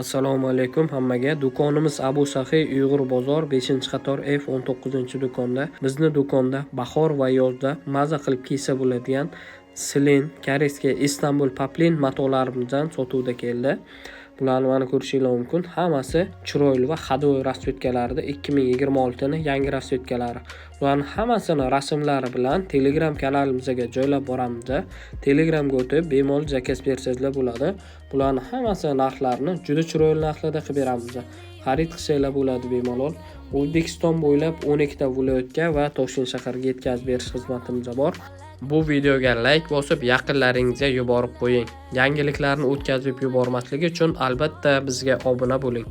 Assalomu alaykum hammaga. Do'konimiz Abu Saxiy Uyg'ur bozor 5-qator F19-do'konda. Bizni do'konda bahor va yozda maza qilib kiysa bo'ladigan Slin, koreyskiy Istanbul Poplin matolarimizdan sotuvda keldi. Bularni mana ko'rishingiz mumkin. Hammasi chiroyli va hadovoy rasvetkalarida 2026 ning yangi rasvetkalari. Bularning hammasini rasmlari bilan Telegram kanalimizga joylab boramiz. Telegramga o'tib bemalol zakaz bersangizlar bo'ladi. Bularning hammasi narxlarini juda chiroyli narxlarda qilib beramiz. Xarid qilsanglar bo'ladi bemalol. O'zbekiston bo'ylab 12 ta viloyatga va Toshkent shahariga yetkazib berish xizmatimiz bor. Bu videoga like bosib, yaqinlaringizga yuborib qo'ying. Yangiliklarni o'tkazib yubormasligi uchun albatta bizga obuna bo'ling.